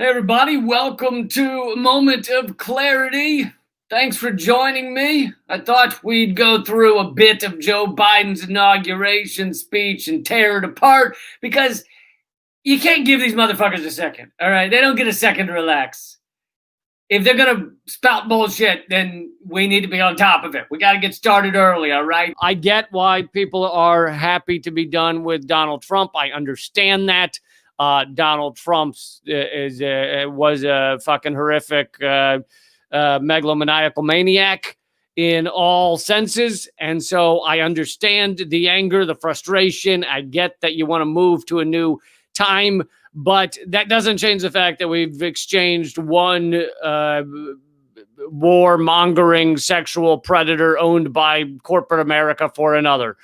Hey, everybody, welcome to Moment of Clarity. Thanks for joining me. I thought we'd go through a bit of Joe Biden's inauguration speech and tear it apart because you can't give these motherfuckers a second, all right? They don't get a second to relax. If they're going to spout bullshit, then we need to be on top of it. We got to get started early, all right? I get why people are happy to be done with Donald Trump. I understand that. Donald Trump was a fucking horrific megalomaniacal maniac in all senses. And so I understand the anger, the frustration. I get that you want to move to a new time, but that doesn't change the fact that we've exchanged one war-mongering sexual predator owned by corporate America for another.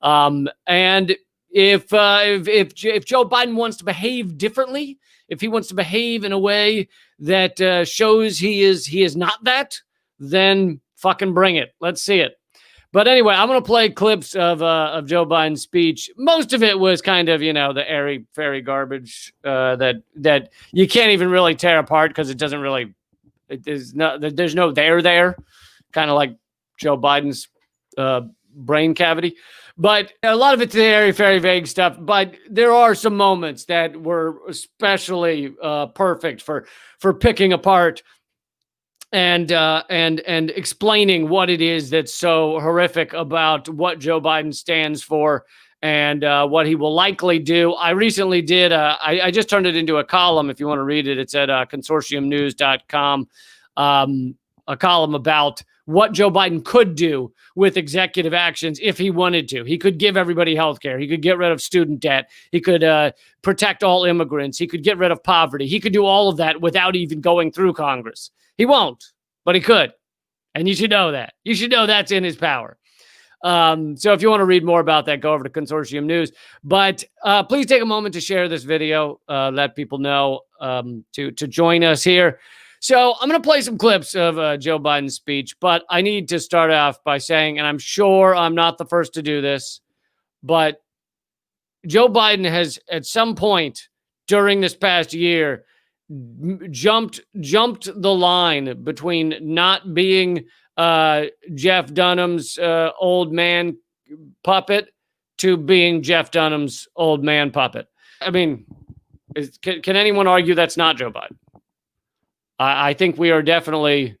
And if Joe Biden wants to behave differently, if he wants to behave in a way that shows he is not that, then fucking bring it. Let's see it. But anyway, I'm going to play clips of Joe Biden's speech. Most of it was kind of, the airy fairy garbage that you can't even really tear apart because it doesn't really. There's no there. Kind of like Joe Biden's brain cavity. But a lot of it's very, very vague stuff. But there are some moments that were especially perfect for picking apart and explaining what it is that's so horrific about what Joe Biden stands for and what he will likely do. I recently did. I just turned it into a column. If you want to read it, it's at consortiumnews.com. A column about what Joe Biden could do with executive actions if he wanted to. He could give everybody health care. He could get rid of student debt. He could protect all immigrants. He could get rid of poverty. He could do all of that without even going through Congress. He won't, but he could. And you should know that. You should know that's in his power. So if you want to read more about that, go over to Consortium News. But please take a moment to share this video. Let people know to join us here. So I'm going to play some clips of Joe Biden's speech, but I need to start off by saying, and I'm sure I'm not the first to do this, but Joe Biden has at some point during this past year jumped the line between not being Jeff Dunham's old man puppet to being Jeff Dunham's old man puppet. I mean, can anyone argue that's not Joe Biden? I think we are definitely,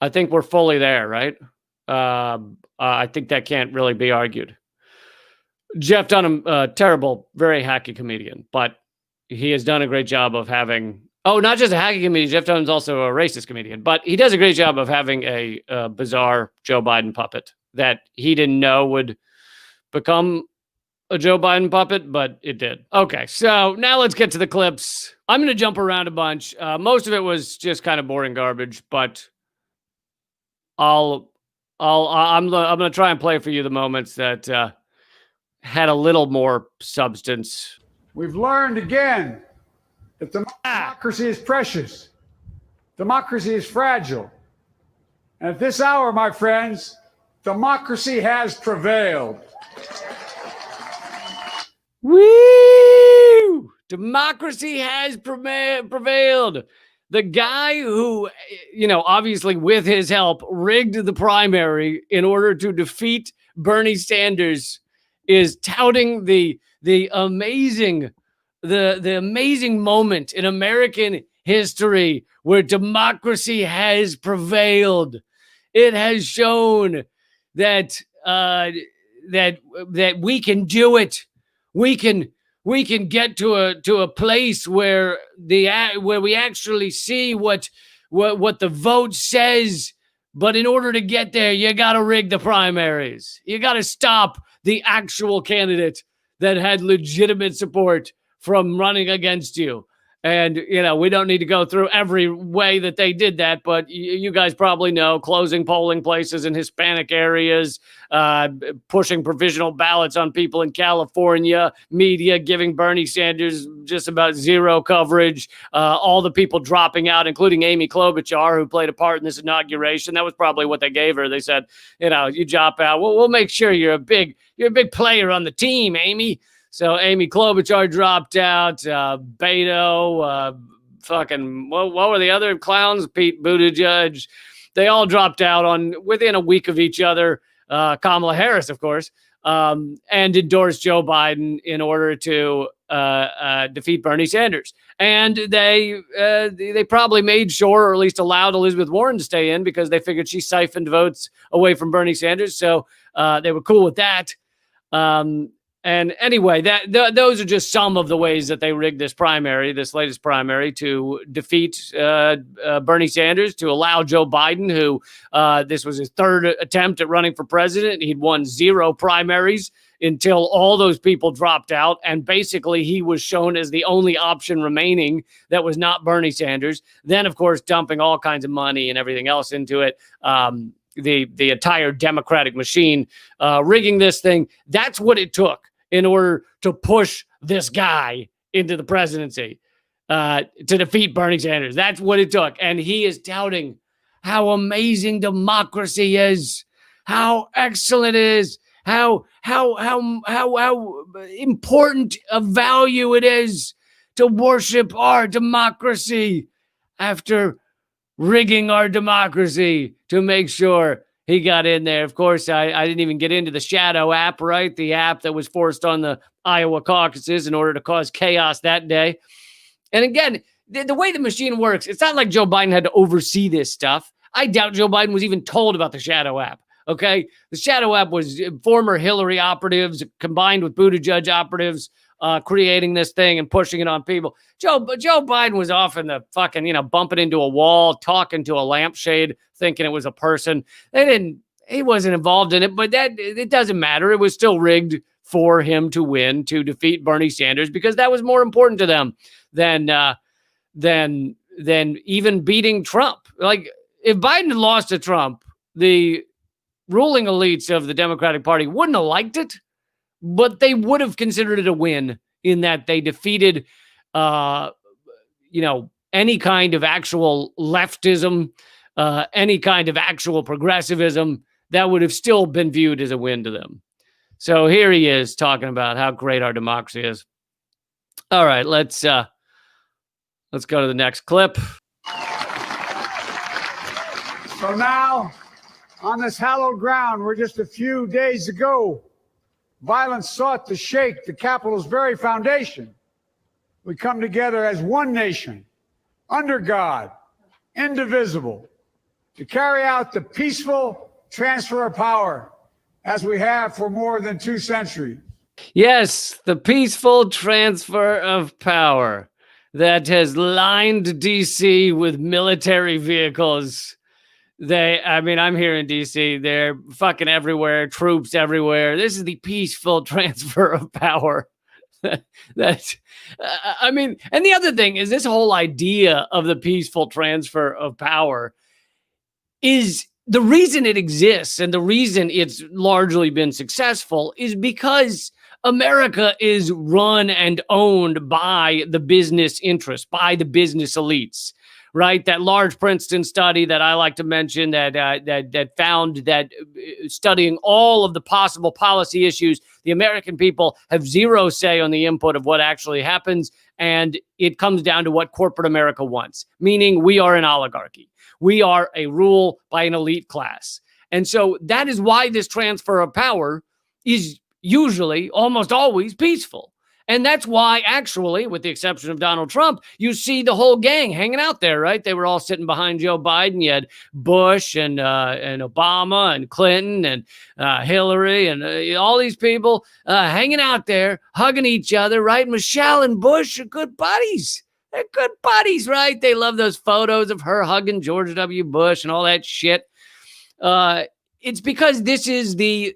I think we're fully there, right? I think that can't really be argued. Jeff Dunham, terrible, very hacky comedian, but he has done a great job of having, not just a hacky comedian, Jeff Dunham's also a racist comedian, but he does a great job of having a bizarre Joe Biden puppet that he didn't know would become a Joe Biden puppet, but it did. Okay, so now let's get to the clips. I'm going to jump around a bunch. Most of it was just kind of boring garbage, but I'm going to try and play for you the moments that had a little more substance. We've learned again that democracy is precious. Democracy is fragile. And at this hour, my friends, democracy has prevailed. Woo! Democracy has prevailed. The guy who, obviously with his help, rigged the primary in order to defeat Bernie Sanders is touting the amazing moment in American history where democracy has prevailed. It has shown that that we can do it. We can get to a place where we actually see what the vote says. But in order to get there, you got to rig the primaries. You got to stop the actual candidate that had legitimate support from running against you. And, we don't need to go through every way that they did that, but you guys probably know closing polling places in Hispanic areas, pushing provisional ballots on people in California, media giving Bernie Sanders just about zero coverage, all the people dropping out, including Amy Klobuchar, who played a part in this inauguration. That was probably what they gave her. They said, you drop out. We'll make sure you're a big player on the team, Amy. So Amy Klobuchar dropped out, Beto, fucking, what were the other clowns? Pete Buttigieg. They all dropped out within a week of each other. Kamala Harris, of course, and endorsed Joe Biden in order to defeat Bernie Sanders. And they probably made sure, or at least allowed Elizabeth Warren to stay in because they figured she siphoned votes away from Bernie Sanders. So they were cool with that. And anyway, those are just some of the ways that they rigged this latest primary, to defeat Bernie Sanders, to allow Joe Biden, who this was his third attempt at running for president. He'd won 0 primaries until all those people dropped out. And basically, he was shown as the only option remaining that was not Bernie Sanders. Then, of course, dumping all kinds of money and everything else into it. The entire Democratic machine, rigging this thing. That's what it took in order to push this guy into the presidency, to defeat Bernie Sanders. That's what it took. And he is touting how amazing democracy is, how excellent it is, how important a value it is to worship our democracy, after rigging our democracy to make sure he got in there. Of course, I didn't even get into the Shadow app, right? The app that was forced on the Iowa caucuses in order to cause chaos that day. And again, the way the machine works, it's not like Joe Biden had to oversee this stuff. I doubt Joe Biden was even told about the Shadow app. Okay. The Shadow app was former Hillary operatives combined with Buttigieg operatives, creating this thing and pushing it on people. Joe Biden was off in the fucking, bumping into a wall, talking to a lampshade, thinking it was a person. He wasn't involved in it, but it doesn't matter. It was still rigged for him to win, to defeat Bernie Sanders, because that was more important to them than even beating Trump. Like, if Biden had lost to Trump, the ruling elites of the Democratic Party wouldn't have liked it, but they would have considered it a win, in that they defeated, any kind of actual leftism, any kind of actual progressivism. That would have still been viewed as a win to them. So here he is talking about how great our democracy is. All right, let's go to the next clip. So now, on this hallowed ground where just a few days ago violence sought to shake the Capitol's very foundation, we come together as one nation, under God, indivisible, to carry out the peaceful transfer of power as we have for more than 2 centuries. Yes, the peaceful transfer of power that has lined D.C. with military vehicles. I'm here in D.C. They're fucking everywhere, troops everywhere. This is the peaceful transfer of power. And the other thing is, this whole idea of the peaceful transfer of power is the reason it exists, and the reason it's largely been successful is because America is run and owned by the business interests, by the business elites. Right, that large Princeton study that I like to mention that found that studying all of the possible policy issues, the American people have zero say on the input of what actually happens, and it comes down to what corporate America wants. Meaning, we are an oligarchy. We are a rule by an elite class, and so that is why this transfer of power is usually, almost always, peaceful. And that's why, actually, with the exception of Donald Trump, you see the whole gang hanging out there, right? They were all sitting behind Joe Biden. You had Bush and Obama and Clinton and Hillary and all these people hanging out there, hugging each other, right? Michelle and Bush are good buddies. They're good buddies, right? They love those photos of her hugging George W. Bush and all that shit. It's because this is the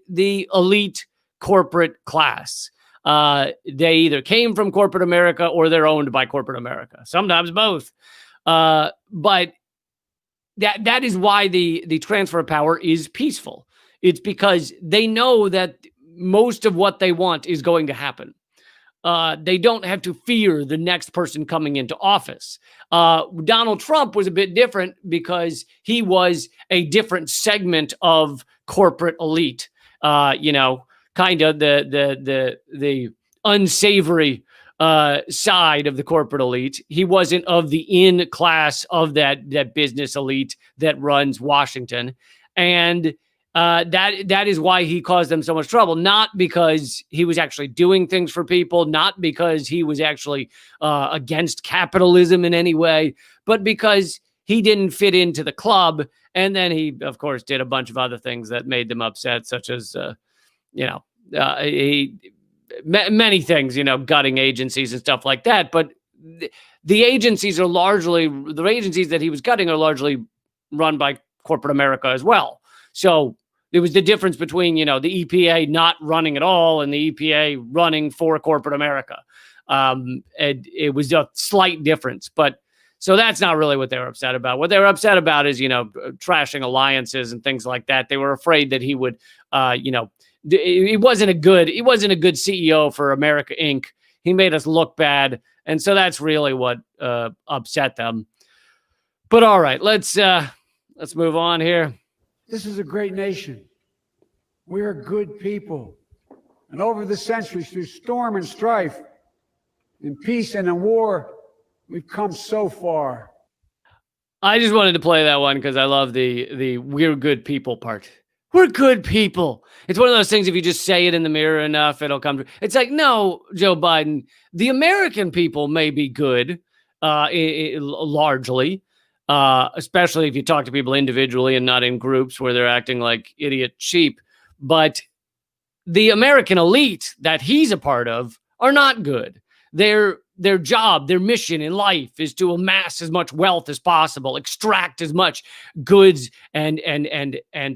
elite corporate class. They either came from corporate America or they're owned by corporate America. Sometimes both. But that is why the transfer of power is peaceful. It's because they know that most of what they want is going to happen. They don't have to fear the next person coming into office. Donald Trump was a bit different because he was a different segment of corporate elite. Kind of the unsavory side of the corporate elite. He wasn't of the in class of that business elite that runs Washington. And that is why he caused them so much trouble. Not because he was actually doing things for people, not because he was actually against capitalism in any way, but because he didn't fit into the club. And then he, of course, did a bunch of other things that made them upset, such as, many things, gutting agencies and stuff like that. But the agencies that he was gutting are largely run by corporate America as well. So there was the difference between, the EPA not running at all and the EPA running for corporate America. And it was a slight difference, but so that's not really what they were upset about. What they were upset about is, trashing alliances and things like that. They were afraid that he would, he wasn't a good CEO for America Inc. He made us look bad. And so that's really what upset them. But all right, let's move on here. This is a great nation. We are good people. And over the centuries, through storm and strife, in peace and in war, we've come so far. I just wanted to play that one because I love the we're good people part. We're good people. It's one of those things, if you just say it in the mirror enough, it'll come true. It's like, no, Joe Biden, the American people may be good, largely, especially if you talk to people individually and not in groups where they're acting like idiot sheep. But the American elite that he's a part of are not good. Their job, their mission in life is to amass as much wealth as possible, extract as much goods and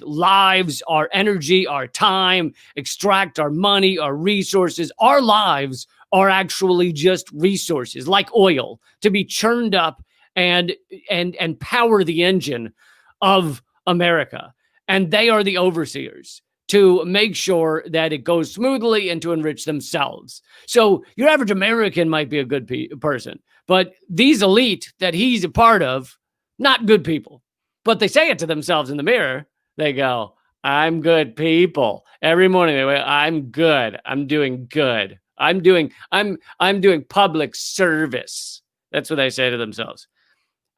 lives, our energy, our time, extract our money, our resources. Our lives are actually just resources like oil to be churned up and power the engine of America. And they are the overseers to make sure that it goes smoothly and to enrich themselves. So your average American might be a good person, but these elite that he's a part of, not good people. But they say it to themselves in the mirror. They go, I'm good people. Every morning they go, I'm good. I'm doing good. I'm doing public service. That's what they say to themselves.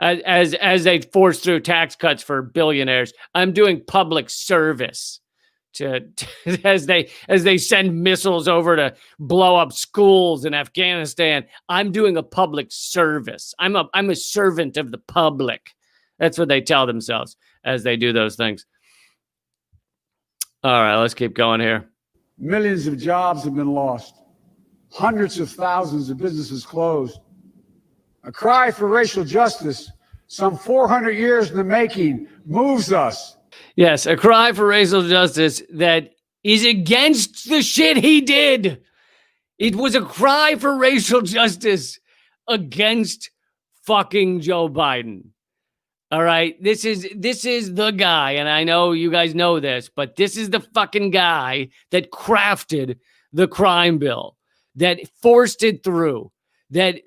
As they force through tax cuts for billionaires, I'm doing public service. As they send missiles over to blow up schools in Afghanistan, I'm doing a public service. I'm a servant of the public. That's what they tell themselves as they do those things. All right, let's keep going here. Millions of jobs have been lost. Hundreds of thousands of businesses closed. A cry for racial justice, some 400 years in the making, moves us. Yes, a cry for racial justice that is against the shit he did. It was a cry for racial justice against fucking Joe Biden. All right, this is the guy, and I know you guys know this, but this is the fucking guy that crafted the crime bill, that forced it through, that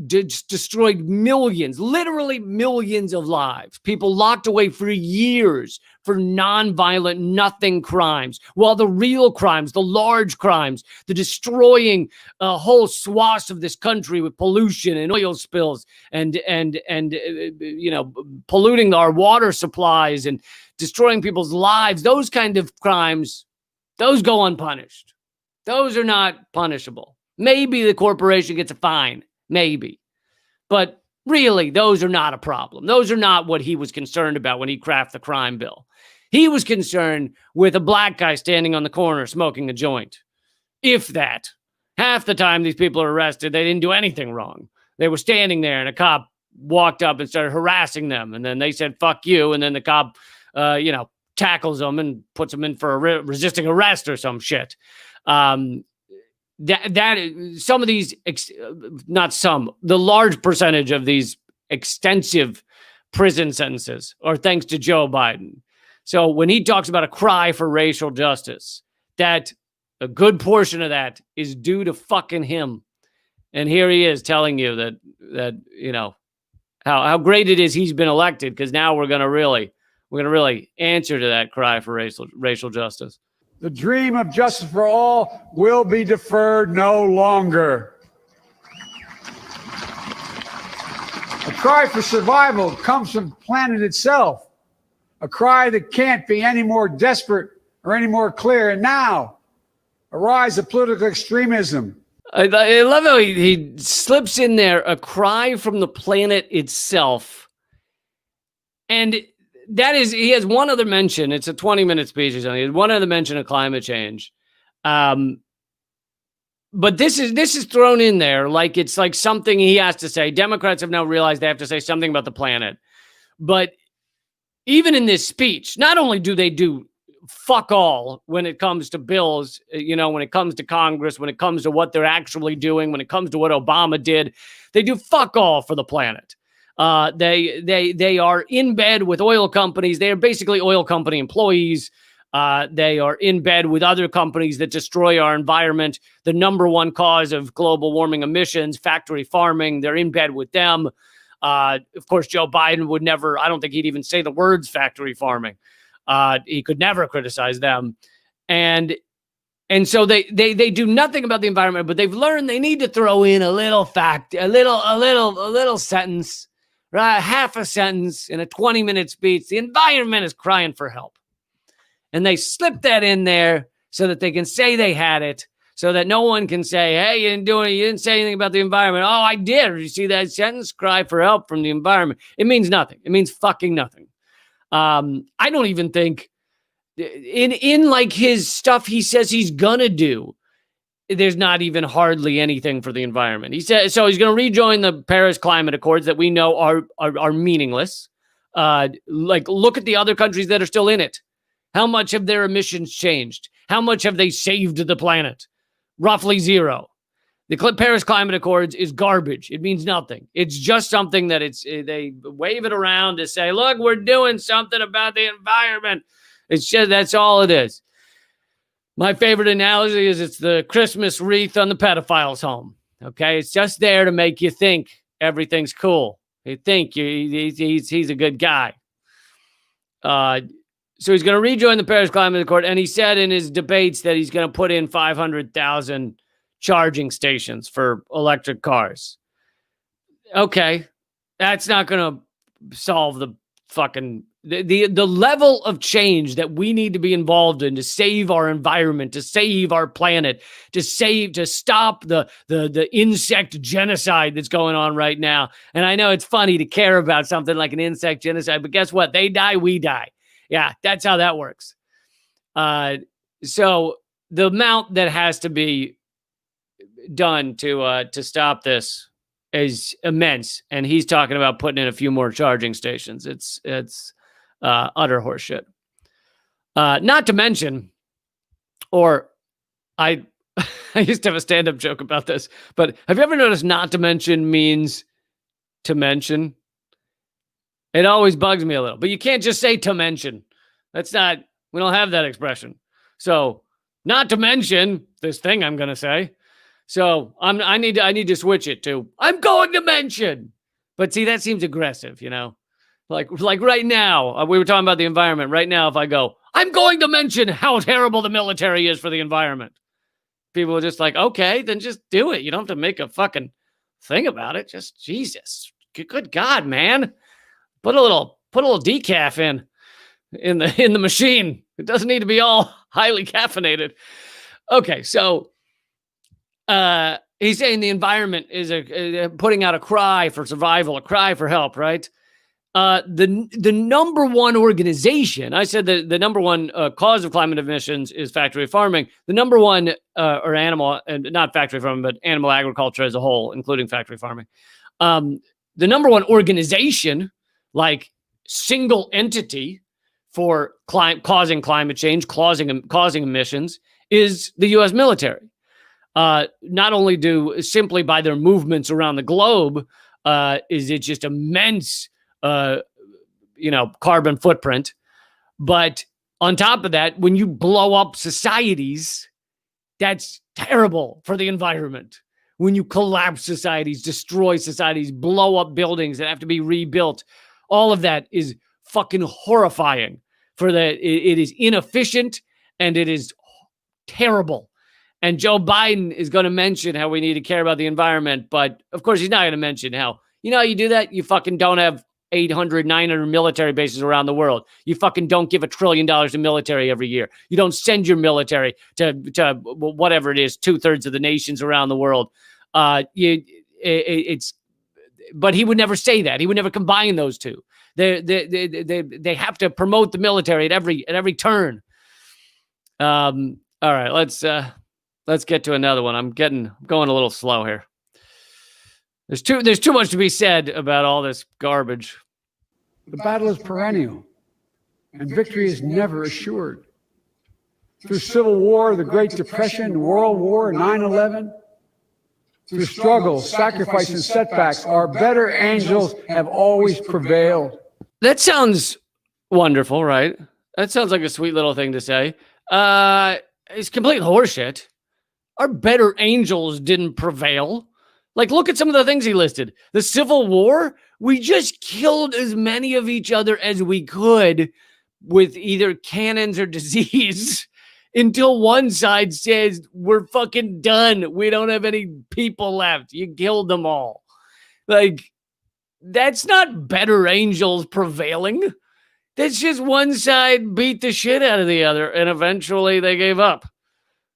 destroyed millions, literally millions of lives. People locked away for years for nonviolent, nothing crimes, while the real crimes, the large crimes, the destroying whole swaths of this country with pollution and oil spills and polluting our water supplies and destroying people's lives, those kind of crimes, those go unpunished. Those are not punishable. Maybe the corporation gets a fine. Maybe. But really, those are not a problem. Those are not what he was concerned about when he crafted the crime bill. He was concerned with a black guy standing on the corner smoking a joint. If that. Half the time these people are arrested, they didn't do anything wrong. They were standing there and a cop walked up and started harassing them. And then they said, fuck you. And then the cop, tackles them and puts them in for a resisting arrest or some shit. Some of these, the large percentage of these extensive prison sentences are thanks to Joe Biden. So when he talks about a cry for racial justice, that a good portion of that is due to fucking him. And here he is telling you that how great it is he's been elected, because now we're gonna really answer to that cry for racial justice. The dream of justice for all will be deferred no longer. cry for survival comes from the planet itself, a cry that can't be any more desperate or any more clear. And now, a rise of political extremism. I love how he slips in there a cry from the planet itself. And that is, he has one other mention. It's a 20-minute speech or something. He has one other mention of climate change. But this is thrown in there like it's like something he has to say. Democrats have now realized they have to say something about the planet. But even in this speech, not only do they do fuck all when it comes to bills, when it comes to Congress, when it comes to what they're actually doing, when it comes to what Obama did, they do fuck all for the planet. They are in bed with oil companies. They are basically oil company employees. They are in bed with other companies that destroy our environment. The number one cause of global warming emissions, factory farming, they're in bed with them. Of course, Joe Biden would never, I don't think he'd even say the words factory farming. He could never criticize them. And so they do nothing about the environment, but they've learned they need to throw in a little fact, a little sentence, right? Half a sentence in a 20-minute speech. The environment is crying for help. And they slip that in there so that they can say they had it, so that no one can say, hey, you didn't say anything about the environment. Oh, I did. Did you see that sentence? Cry for help from the environment. It means nothing. It means fucking nothing. I don't even think in like his stuff he says he's gonna do, there's not even hardly anything for the environment. He said so he's gonna rejoin the Paris Climate Accords that we know are meaningless. Like look at the other countries that are still in it. How much have their emissions changed? How much have they saved the planet? Roughly zero. The Paris Climate Accords is garbage. It means nothing. It's just something that they wave it around to say, look, we're doing something about the environment. It's just, that's all it is. My favorite analogy is it's the Christmas wreath on the pedophile's home. Okay, it's just there to make you think everything's cool. You think he's a good guy. So he's going to rejoin the Paris Climate Accord, and he said in his debates that he's going to put in 500,000 charging stations for electric cars. Okay, that's not going to solve the fucking the level of change that we need to be involved in to save our environment, to save our planet, to stop the insect genocide that's going on right now. And I know it's funny to care about something like an insect genocide, but guess what? They die, we die. Yeah, that's how that works. So the amount that has to be done to stop this is immense, and he's talking about putting in a few more charging stations. It's utter horseshit. Not to mention, or I used to have a stand-up joke about this, but have you ever noticed not to mention means to mention? It always bugs me a little, but you can't just say to mention. That's not, we don't have that expression. So not to mention this thing I'm going to say. So I need to switch it to, I'm going to mention, but see, that seems aggressive, like right now, we were talking about the environment. Right now, if I go, I'm going to mention how terrible the military is for the environment. People are just like, okay, then just do it. You don't have to make a fucking thing about it. Just Jesus, good God, man. Put a little decaf in the machine. It doesn't need to be all highly caffeinated. Okay, so he's saying the environment is putting out a cry for survival, a cry for help, right? The number one organization, I said the number one cause of climate emissions is factory farming. The number one, or animal, and not factory farming, but animal agriculture as a whole, including factory farming. The number one organization, like single entity for causing climate change, causing emissions, is the U.S. military. Not only do simply by their movements around the globe, is it just immense, carbon footprint, but on top of that, when you blow up societies, that's terrible for the environment. When you collapse societies, destroy societies, blow up buildings that have to be rebuilt, all of that is fucking horrifying. It is inefficient and it is terrible. And Joe Biden is going to mention how we need to care about the environment, but of course he's not going to mention how You know how you do that? You fucking don't have 800, 900 military bases around the world. You fucking don't give $1 trillion to military every year. You don't send your military to whatever it is, 2/3 of the nations around the world. But he would never say that. He would never combine those two. They have to promote the military at every turn. All right, let's get to another one. I'm going a little slow here. There's too much to be said about all this garbage. The battle is perennial, and victory is never assured. Through Civil War, the Great Depression, World War, 9/11, through struggles, sacrifice, and setbacks, our better angels have always prevailed. That sounds wonderful, right? That sounds like a sweet little thing to say. It's complete horseshit. Our better angels didn't prevail. Like, look at some of the things he listed. The Civil War, we just killed as many of each other as we could with either cannons or disease until one side says, we're fucking done. We don't have any people left. You killed them all. Like, that's not better angels prevailing. That's just one side beat the shit out of the other, and eventually they gave up.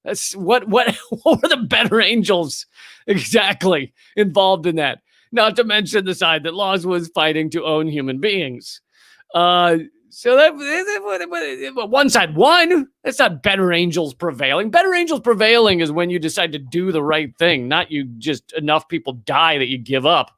That's what were the better angels exactly involved in that? Not to mention the side that Laws was fighting to own human beings. So that one side won. That's not better angels prevailing. Better angels prevailing is when you decide to do the right thing, not you just enough people die that you give up.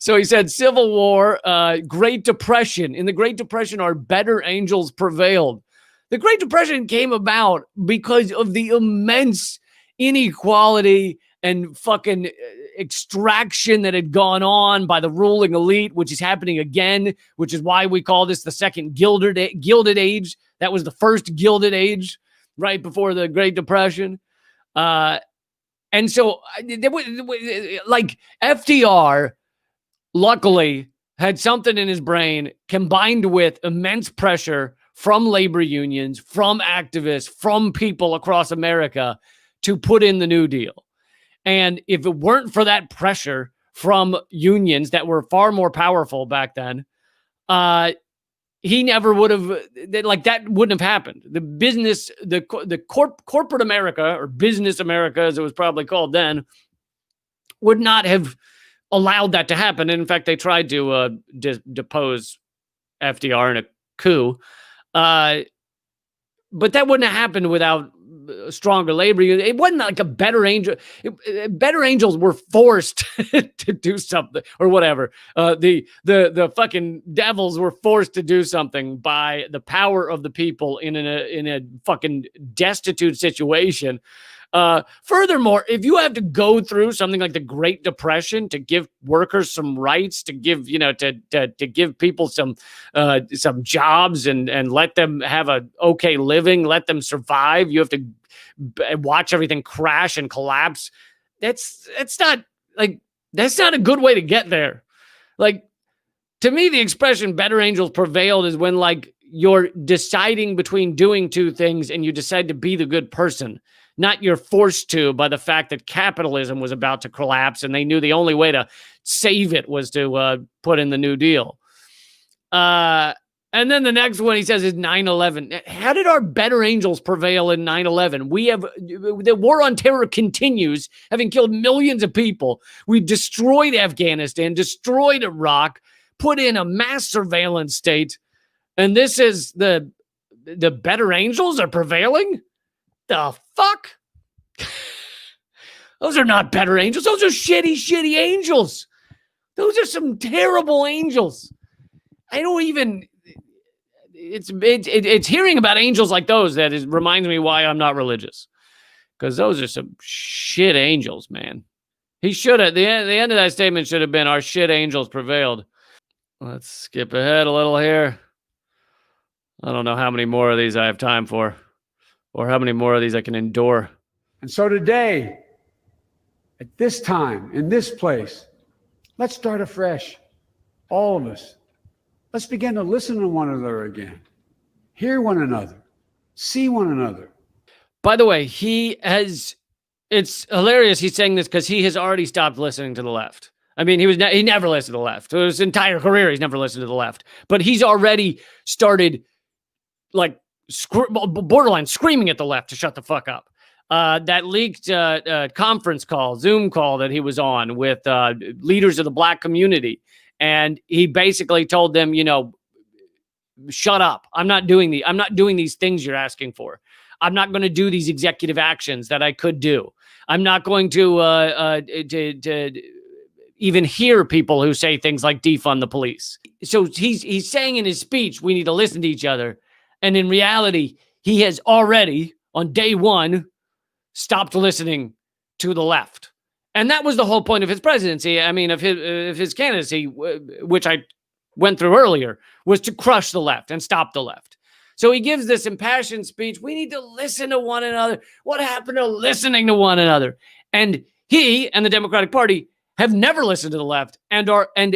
So he said Civil War, Great Depression. In the Great Depression, our better angels prevailed. The Great Depression came about because of the immense inequality and fucking extraction that had gone on by the ruling elite, which is happening again, which is why we call this the second Gilded Age. That was the first Gilded Age right before the Great Depression. And so, like, FDR, luckily, had something in his brain combined with immense pressure from labor unions, from activists, from people across America to put in the New Deal. And if it weren't for that pressure from unions that were far more powerful back then, he never would have, like, that wouldn't have happened. The business, corporate America, or business America, as it was probably called then, would not have allowed that to happen. And in fact, they tried to depose FDR in a coup. But that wouldn't have happened without stronger labor. It wasn't like a better angel. Better angels were forced to do something or whatever. The fucking devils were forced to do something by the power of the people in a fucking destitute situation. Furthermore, if you have to go through something like the Great Depression to give workers some rights, to give, to give people some jobs and let them have a okay living, let them survive, you have to watch everything crash and collapse. That's not a good way to get there. Like, to me, the expression better angels prevailed is when, like, you're deciding between doing two things and you decide to be the good person. Not you're forced to by the fact that capitalism was about to collapse and they knew the only way to save it was to put in the New Deal. And then the next one he says is 9/11. How did our better angels prevail in 9/11? The war on terror continues, having killed millions of people. We've destroyed Afghanistan, destroyed Iraq, put in a mass surveillance state. And this is the better angels are prevailing? The fuck? Those are not better angels. Those are shitty angels. Those are some terrible angels. I don't even. It's hearing about angels like those that reminds me why I'm not religious, because those are some shit angels, man. He should have. The end of that statement should have been, "Our shit angels prevailed." Let's skip ahead a little here. I don't know how many more of these I have time for, or how many more of these I can endure. And so today, at this time, in this place, let's start afresh. All of us. Let's begin to listen to one another again. Hear one another. See one another. By the way, he has It's hilarious he's saying this because he has already stopped listening to the left. I mean, he never listened to the left. His entire career, he's never listened to the left. But he's already started, like, borderline screaming at the left to shut the fuck up. That leaked conference call, Zoom call that he was on with leaders of the black community. And he basically told them, shut up. I'm not doing these things you're asking for. I'm not going to do these executive actions that I could do. I'm not going to even hear people who say things like defund the police. So he's saying in his speech, we need to listen to each other. And in reality, he has already, on day one, stopped listening to the left. And that was the whole point of his presidency. I mean, of his candidacy, which I went through earlier, was to crush the left and stop the left. So he gives this impassioned speech. We need to listen to one another. What happened to listening to one another? And he and the Democratic Party have never listened to the left and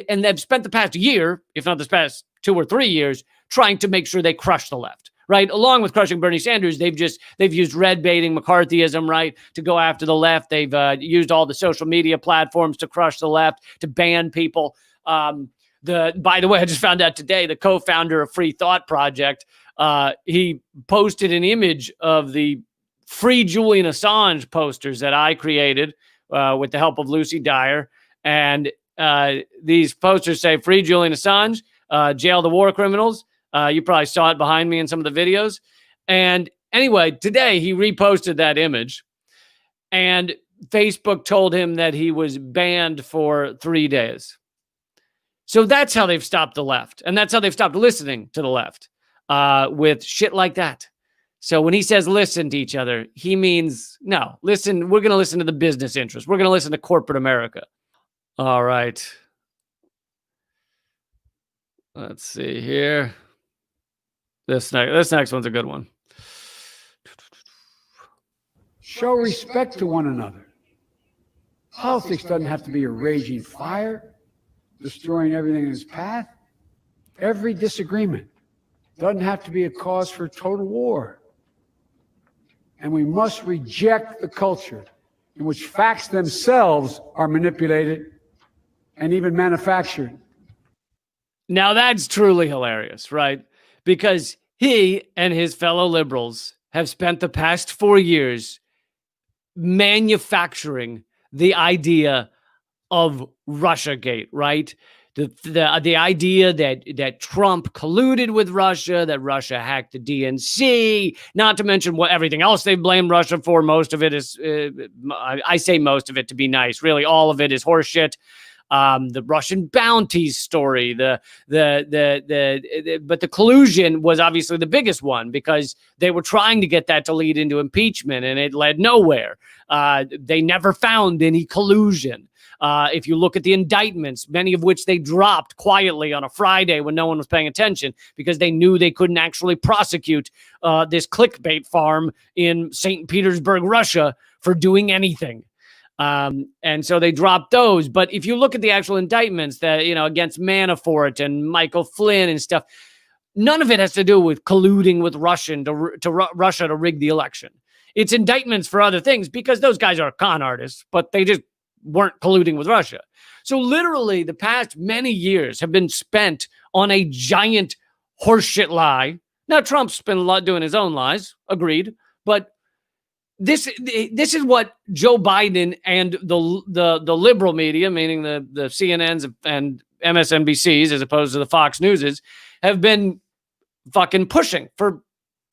they've spent the past year, if not the past 2 or 3 years, trying to make sure they crush the left, right? Along with crushing Bernie Sanders, they've used red baiting McCarthyism, right, to go after the left. They've used all the social media platforms to crush the left, to ban people. By the way, I just found out today, the co-founder of Free Thought Project, he posted an image of the Free Julian Assange posters that I created with the help of Lucy Dyer. And these posters say, Free Julian Assange, jail the war criminals. You probably saw it behind me in some of the videos. And anyway, today he reposted that image. And Facebook told him that he was banned for 3 days. So that's how they've stopped the left. And that's how they've stopped listening to the left with shit like that. So when he says listen to each other, he means, no, listen, we're going to listen to the business interests. We're going to listen to corporate America. All right. Let's see here. This next one's a good one. Show respect to one another. Politics doesn't have to be a raging fire, destroying everything in its path. Every disagreement doesn't have to be a cause for total war. And we must reject the culture in which facts themselves are manipulated and even manufactured. Now that's truly hilarious, right? Because he and his fellow liberals have spent the past 4 years manufacturing the idea of Russiagate, right? The idea that Trump colluded with Russia, that Russia hacked the DNC, not to mention what everything else they blame Russia for. Most of it is, I say most of it to be nice. Really, all of it is horseshit. The Russian bounties story, but the collusion was obviously the biggest one because they were trying to get that to lead into impeachment and it led nowhere. They never found any collusion. If you look at the indictments, many of which they dropped quietly on a Friday when no one was paying attention because they knew they couldn't actually prosecute this clickbait farm in St. Petersburg, Russia for doing anything. And so they dropped those. But if you look at the actual indictments that, against Manafort and Michael Flynn and stuff, none of it has to do with colluding with Russia to rig the election. It's indictments for other things because those guys are con artists, but they just weren't colluding with Russia. So literally the past many years have been spent on a giant horseshit lie. Now Trump's been doing his own lies, agreed, but this is what Joe Biden and the liberal media, meaning the CNNs and MSNBCs as opposed to the Fox Newses, have been fucking pushing for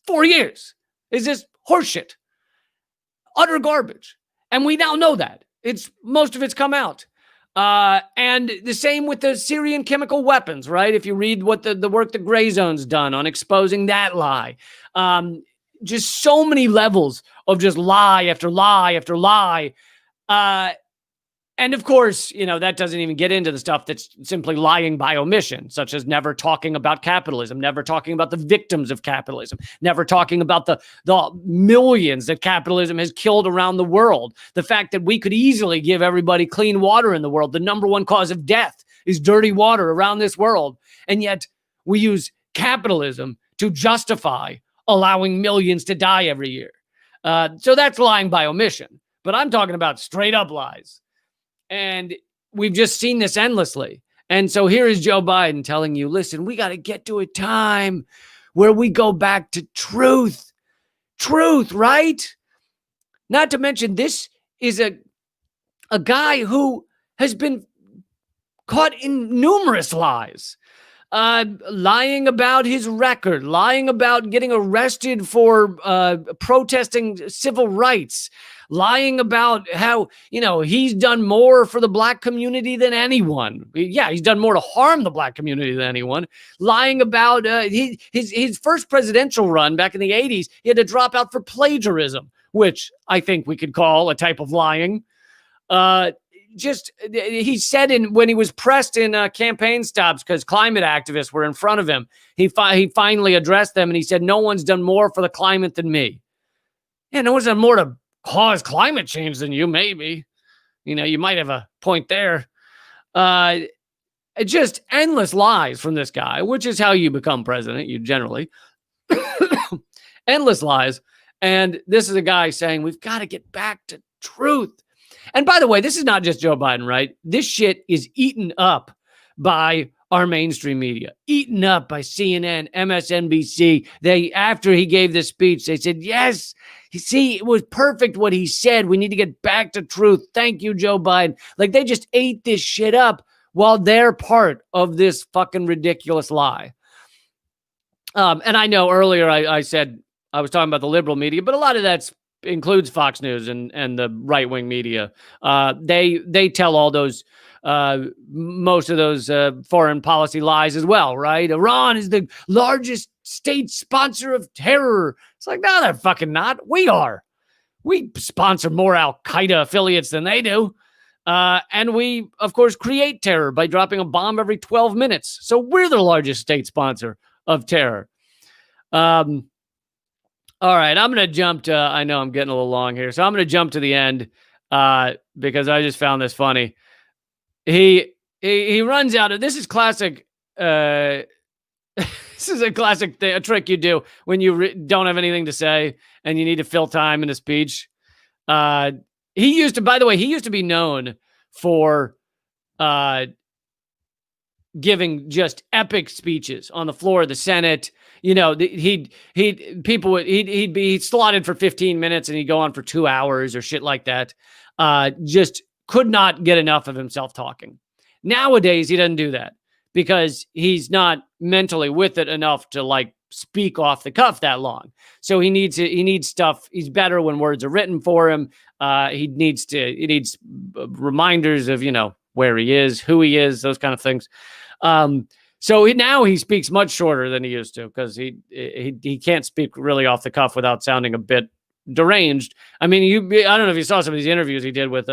4 years. Is this horseshit, utter garbage, and we now know that. Most of it's come out. And the same with the Syrian chemical weapons, right? If you read what the work that Gray Zone's done on exposing that lie, just so many levels of just lie after lie after lie. And of course, that doesn't even get into the stuff that's simply lying by omission, such as never talking about capitalism, never talking about the victims of capitalism, never talking about the millions that capitalism has killed around the world. The fact that we could easily give everybody clean water in the world. The number one cause of death is dirty water around this world. And yet we use capitalism to justify allowing millions to die every year. So that's lying by omission. but I'm talking about straight up lies. And we've just seen this endlessly. And so here is Joe Biden telling you, listen, we got to get to a time where we go back to truth. Truth, right? Not to mention, this is a guy who has been caught in numerous lies. Lying about his record, lying about getting arrested for protesting civil rights, lying about how, he's done more for the black community than anyone. Yeah, he's done more to harm the black community than anyone. Lying about his first presidential run back in the 80s, he had to drop out for plagiarism, which I think we could call a type of lying. He said when he was pressed in campaign stops because climate activists were in front of him, he finally addressed them and he said, no one's done more for the climate than me. Yeah, no one's done more to cause climate change than you, maybe. You might have a point there. Just endless lies from this guy, which is how you become president, you generally. Endless lies. And this is a guy saying, we've got to get back to truth. And by the way, this is not just Joe Biden, right? This shit is eaten up by our mainstream media, eaten up by CNN, MSNBC. After he gave this speech, they said, yes, see, it was perfect what he said. We need to get back to truth. Thank you, Joe Biden. Like, they just ate this shit up while they're part of this fucking ridiculous lie. And I know earlier I said I was talking about the liberal media, but a lot of that includes Fox News and the right-wing media. They tell all those, most of those foreign policy lies as well, right? Iran is the largest state sponsor of terror. It's like, no, they're fucking not. We are. We sponsor more Al-Qaeda affiliates than they do. And we, of course, create terror by dropping a bomb every 12 minutes. So we're the largest state sponsor of terror. All right, I'm going to jump to, I know I'm getting a little long here, so I'm going to jump to the end because I just found this funny. He runs out of, this is classic, this is a classic a trick you do when you don't have anything to say and you need to fill time in a speech. He used to be known for giving just epic speeches on the floor of the Senate. He'd be slotted for 15 minutes and he'd go on for 2 hours or shit like that. Just could not get enough of himself talking. Nowadays, he doesn't do that because he's not mentally with it enough to speak off the cuff that long. So he needs stuff. He's better when words are written for him. He needs reminders of, where he is, who he is, those kind of things. So now he speaks much shorter than he used to because he can't speak really off the cuff without sounding a bit deranged. I mean, I don't know if you saw some of these interviews he did with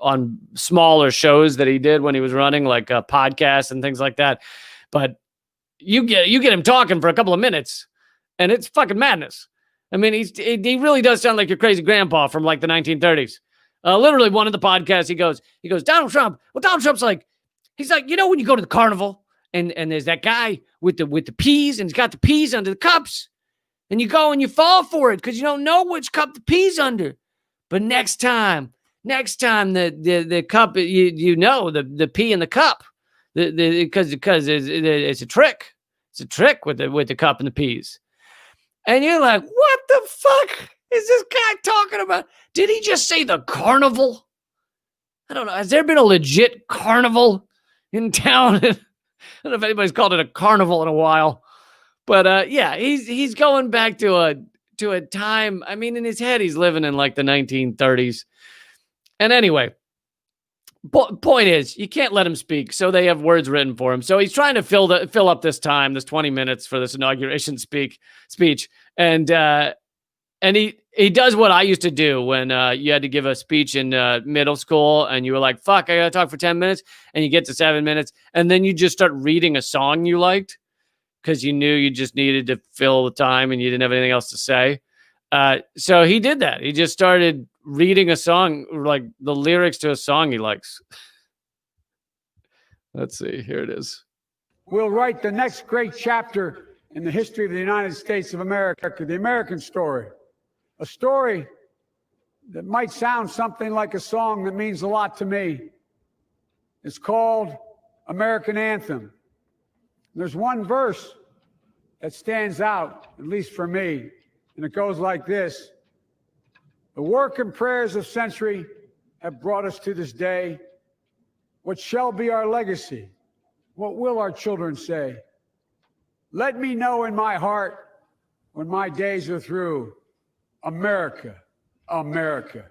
on smaller shows that he did when he was running, like podcasts and things like that. But you get him talking for a couple of minutes, and it's fucking madness. I mean, he really does sound like your crazy grandpa from like the 1930s. Literally, one of the podcasts, he goes, Donald Trump. Well, Donald Trump's like. He's like, when you go to the carnival and there's that guy with the peas and he's got the peas under the cups and you go and you fall for it because you don't know which cup the peas under. But next time the cup, the pea in the cup, because it's a trick. It's a trick with the cup and the peas. And you're like, what the fuck is this guy talking about? Did he just say the carnival? I don't know. Has there been a legit carnival in town? I don't know if anybody's called it a carnival in a while, but yeah, he's going back to a time. I mean, in his head, he's living in like the 1930s. And anyway, point is, you can't let him speak, so they have words written for him. So he's trying to fill up this time, this 20 minutes for this inauguration speech, and he does what I used to do when you had to give a speech in middle school and you were like, fuck, I gotta talk for 10 minutes. And you get to 7 minutes and then you just start reading a song you liked because you knew you just needed to fill the time and you didn't have anything else to say. So he did that. He just started reading a song, like the lyrics to a song he likes. Let's see. Here it is. We'll write the next great chapter in the history of the United States of America, the American story. A story that might sound something like a song that means a lot to me. It's called American Anthem. There's one verse that stands out, at least for me, and it goes like this. The work and prayers of century have brought us to this day. What shall be our legacy? What will our children say? Let me know in my heart when my days are through. America, America,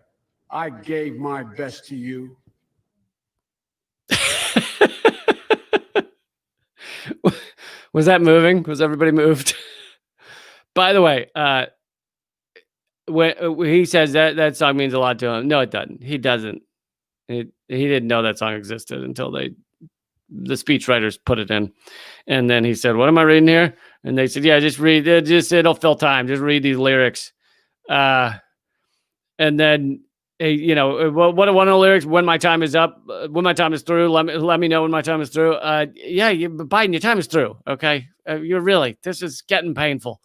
I gave my best to you. Was that moving? Was everybody moved? By the way, when he says that song means a lot to him. No, it doesn't. He doesn't. He didn't know that song existed until the speechwriters put it in. And then he said, what am I reading here? And they said, yeah, just read it. It'll fill time. Just read these lyrics. And then, what one of the lyrics, when my time is up, when my time is through, let me know when my time is through. Yeah, Biden, your time is through. Okay. This is getting painful.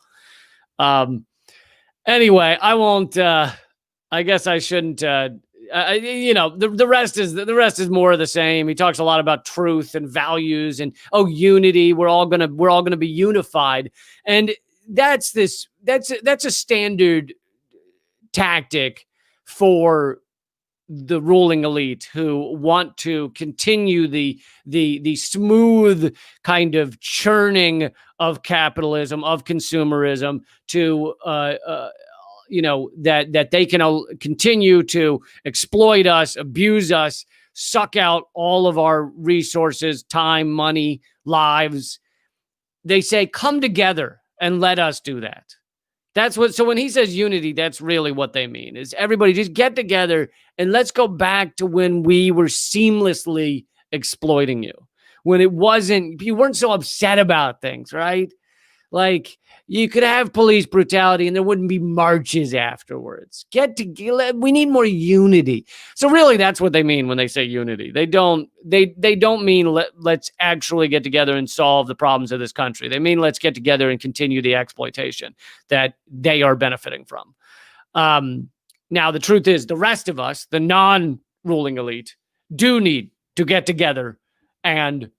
Anyway, I won't, I guess I shouldn't, the rest is more of the same. He talks a lot about truth and values and, unity. We're all going to be unified. And that's a standard tactic for the ruling elite who want to continue the smooth kind of churning of capitalism, of consumerism, to that they can continue to exploit us, abuse us, suck out all of our resources, time, money, lives. They say, come together and let us do that. So when he says unity, that's really what they mean, is everybody just get together and let's go back to when we were seamlessly exploiting you. When you weren't so upset about things, right? Like, you could have police brutality and there wouldn't be marches afterwards. We need more unity. So really, that's what they mean when they say unity. They don't mean let's actually get together and solve the problems of this country. They mean let's get together and continue the exploitation that they are benefiting from. Now, the truth is, the rest of us, the non-ruling elite, do need to get together and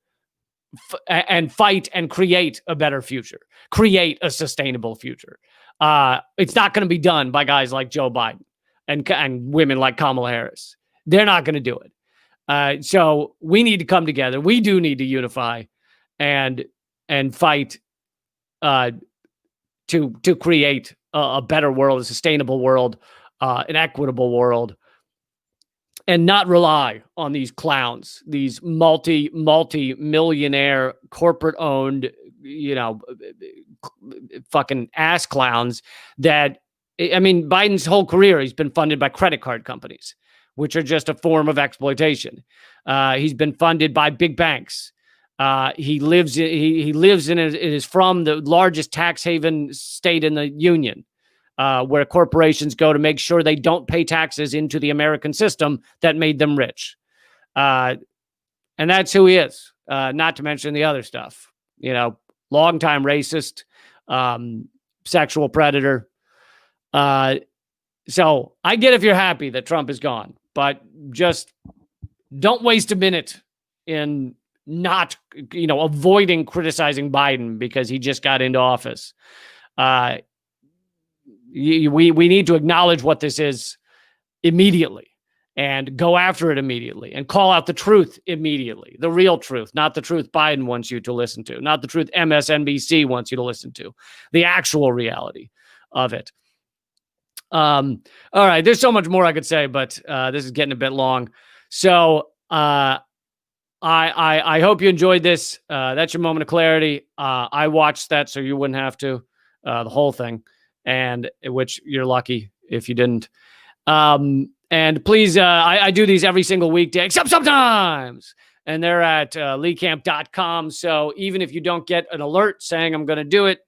fight and create a better future, create a sustainable future. It's not going to be done by guys like Joe Biden and women like Kamala Harris. They're not going to do it. So we need to come together. We do need to unify and fight to create a better world, a sustainable world, an equitable world, and not rely on these clowns, these multi-millionaire corporate-owned, fucking ass clowns Biden's whole career, he's been funded by credit card companies, which are just a form of exploitation. He's been funded by big banks. He lives in it is from the largest tax haven state in the union, where corporations go to make sure they don't pay taxes into the American system that made them rich. And that's who he is, not to mention the other stuff, longtime racist, sexual predator. So I get if you're happy that Trump is gone, but just don't waste a minute in not, avoiding criticizing Biden because he just got into office. We need to acknowledge what this is immediately and go after it immediately and call out the truth immediately. The real truth, not the truth Biden wants you to listen to, not the truth MSNBC wants you to listen to, the actual reality of it. All right. There's so much more I could say, but this is getting a bit long. So I hope you enjoyed this. That's your moment of clarity. I watched that so you wouldn't have to, the whole thing. And which you're lucky if you didn't. And please, I do these every single weekday, except sometimes. And they're at leecamp.com. So even if you don't get an alert saying I'm going to do it,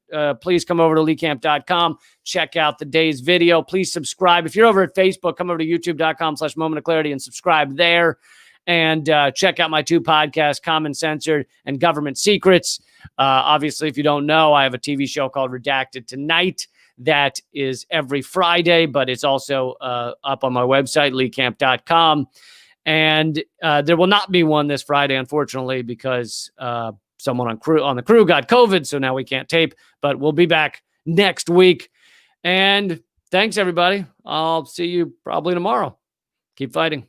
please come over to leecamp.com. Check out the day's video. Please subscribe. If you're over at Facebook, come over to youtube.com/moment of clarity and subscribe there. And check out my two podcasts, Common Censored and Government Secrets. Obviously, if you don't know, I have a TV show called Redacted Tonight That is every Friday, but it's also up on my website, leecamp.com. And there will not be one this Friday, unfortunately, because someone on the crew got COVID, so now we can't tape. But we'll be back next week. And thanks, everybody. I'll see you probably tomorrow. Keep fighting.